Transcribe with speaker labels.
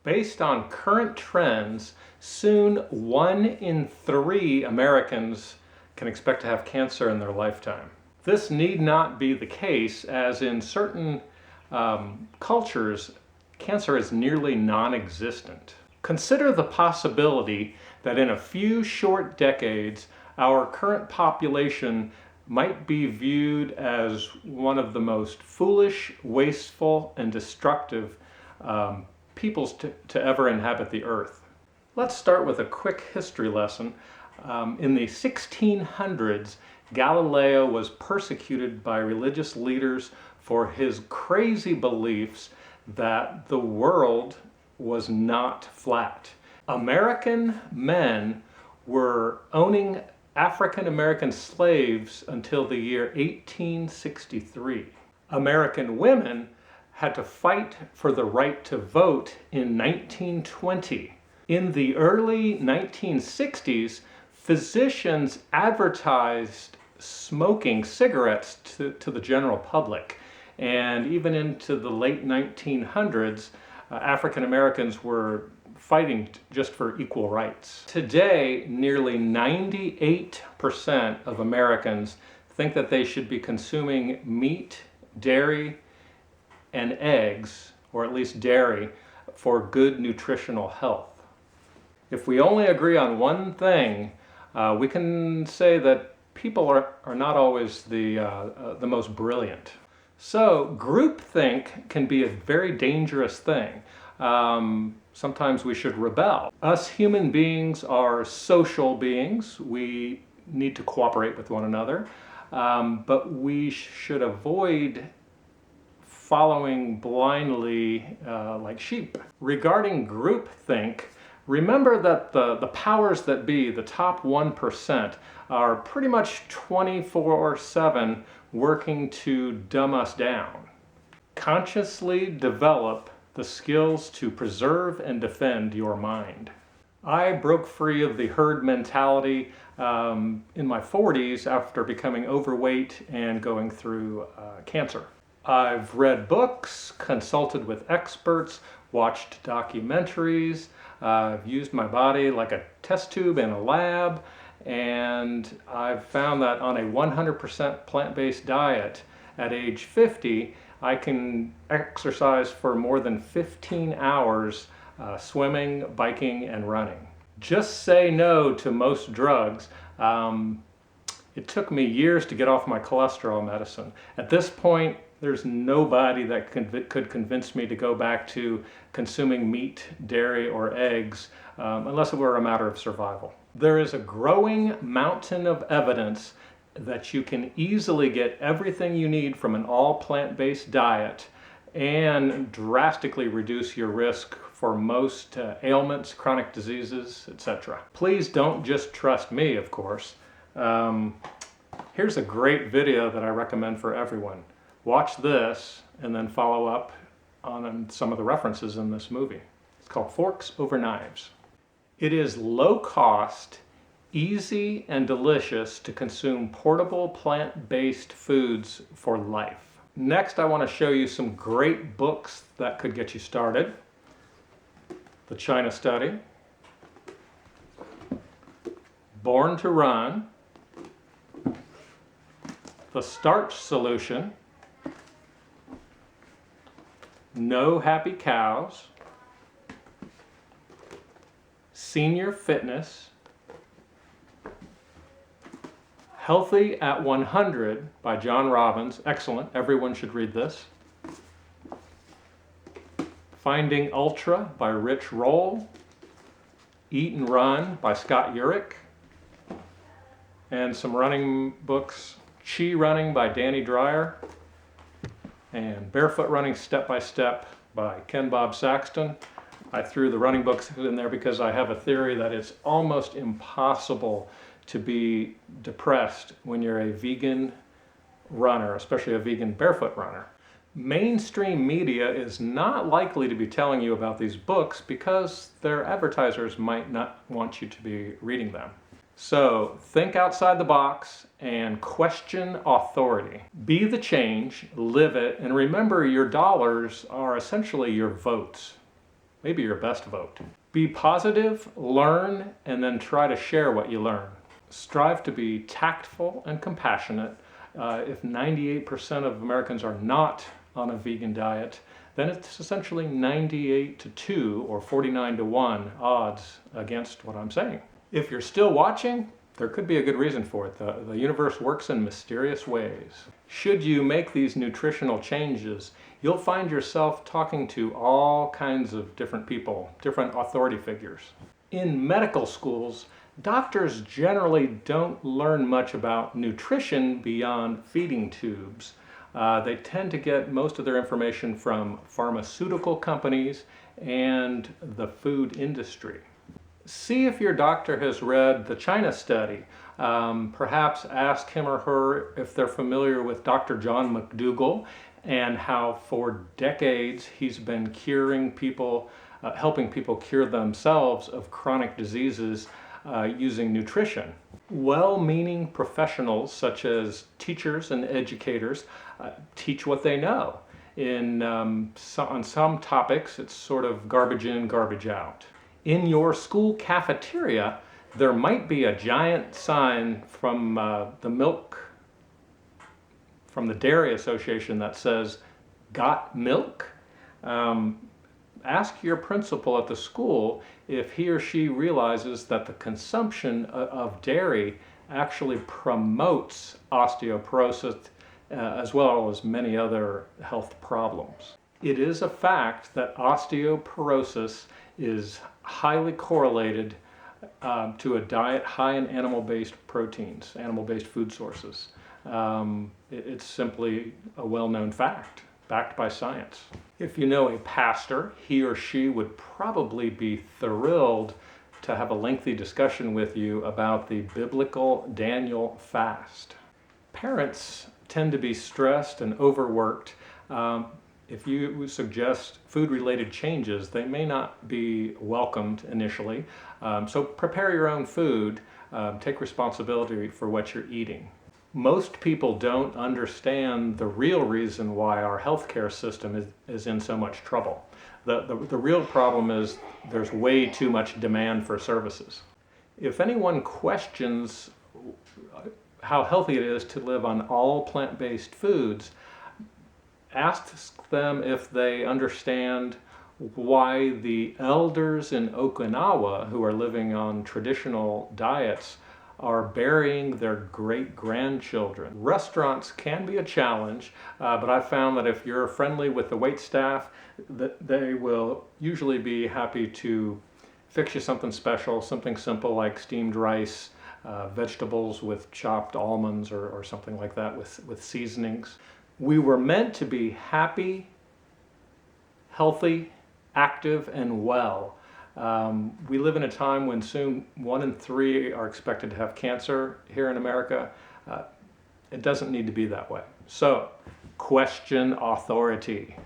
Speaker 1: Based on current trends, soon 1 in 3 Americans can expect to have cancer in their lifetime. This need not be the case, as in certain cultures, cancer is nearly non-existent. Consider the possibility that in a few short decades, our current population might be viewed as one of the most foolish, wasteful, and destructive peoples to ever inhabit the earth. Let's start with a quick history lesson. In the 1600s, Galileo was persecuted by religious leaders for his crazy beliefs that the world was not flat. American men were owning African American slaves until the year 1863. American women had to fight for the right to vote in 1920. In the early 1960s, physicians advertised smoking cigarettes to the general public. And even into the late 1900s, African Americans were fighting just for equal rights. Today, nearly 98% of Americans think that they should be consuming meat, dairy, and eggs, or at least dairy, for good nutritional health. If we only agree on one thing, we can say that people are not always the most brilliant. So groupthink can be a very dangerous thing. Sometimes we should rebel. Us human beings are social beings. We need to cooperate with one another, but we should avoid following blindly like sheep. Regarding groupthink, remember that the powers that be, the top 1%, are pretty much 24/7 working to dumb us down. Consciously develop the skills to preserve and defend your mind. I broke free of the herd mentality in my 40s after becoming overweight and going through cancer. I've read books, consulted with experts, watched documentaries, I've used my body like a test tube in a lab, and I've found that on a 100% plant-based diet at age 50, I can exercise for more than 15 hours swimming, biking, and running. Just say no to most drugs. It took me years to get off my cholesterol medicine. At this point, there's nobody that could convince me to go back to consuming meat, dairy, or eggs, unless it were a matter of survival. There is a growing mountain of evidence that you can easily get everything you need from an all plant-based diet and drastically reduce your risk for most ailments, chronic diseases, etc. Please don't just trust me, of course. Here's a great video that I recommend for everyone. Watch this and then follow up on some of the references in this movie. It's called Forks Over Knives. It is low cost, easy, and delicious to consume portable plant-based foods for life. Next, I want to show you some great books that could get you started. The China Study, Born to Run, The Starch Solution, No Happy Cows, Senior Fitness, Healthy at 100 by John Robbins. Excellent. Everyone should read this. Finding Ultra by Rich Roll. Eat and Run by Scott Jurek. And some running books. Chi Running by Danny Dreyer. And Barefoot Running Step by Step by Ken Bob Saxton. I threw the running books in there because I have a theory that it's almost impossible to be depressed when you're a vegan runner, especially a vegan barefoot runner. Mainstream media is not likely to be telling you about these books because their advertisers might not want you to be reading them. So think outside the box and question authority. Be the change, live it, and remember your dollars are essentially your votes. maybe your best vote. Be positive, learn, and then try to share what you learn. Strive to be tactful and compassionate. If 98% of Americans are not on a vegan diet, then it's essentially 98 to 2 or 49 to 1 odds against what I'm saying. If you're still watching, there could be a good reason for it. The universe works in mysterious ways. Should you make these nutritional changes, you'll find yourself talking to all kinds of different people, different authority figures. In medical schools, doctors generally don't learn much about nutrition beyond feeding tubes. They tend to get most of their information from pharmaceutical companies and the food industry. See if your doctor has read the China study. Perhaps ask him or her if they're familiar with Dr. John McDougall and how for decades he's been curing people, helping people cure themselves of chronic diseases using nutrition. Well-meaning professionals such as teachers and educators teach what they know. On some topics, it's sort of garbage in, garbage out. In your school cafeteria, there might be a giant sign from the Dairy Association that says, "Got milk?" Ask your principal at the school if he or she realizes that the consumption of dairy actually promotes osteoporosis as well as many other health problems. It is a fact that osteoporosis is highly correlated to a diet high in animal-based proteins, animal-based food sources. It's simply a well-known fact, backed by science. If you know a pastor, he or she would probably be thrilled to have a lengthy discussion with you about the biblical Daniel fast. Parents tend to be stressed and overworked. If you suggest food-related changes, they may not be welcomed initially. So prepare your own food. Take responsibility for what you're eating. Most people don't understand the real reason why our healthcare system is in so much trouble. The real problem is there's way too much demand for services. If anyone questions how healthy it is to live on all plant-based foods, ask them if they understand why the elders in Okinawa who are living on traditional diets are burying their great-grandchildren. Restaurants can be a challenge, but I've found that if you're friendly with the wait staff, that they will usually be happy to fix you something special, something simple like steamed rice, vegetables with chopped almonds or something like that with seasonings. We were meant to be happy, healthy, active, and well. We live in a time when soon 1 in 3 are expected to have cancer here in America. It doesn't need to be that way. So, question authority.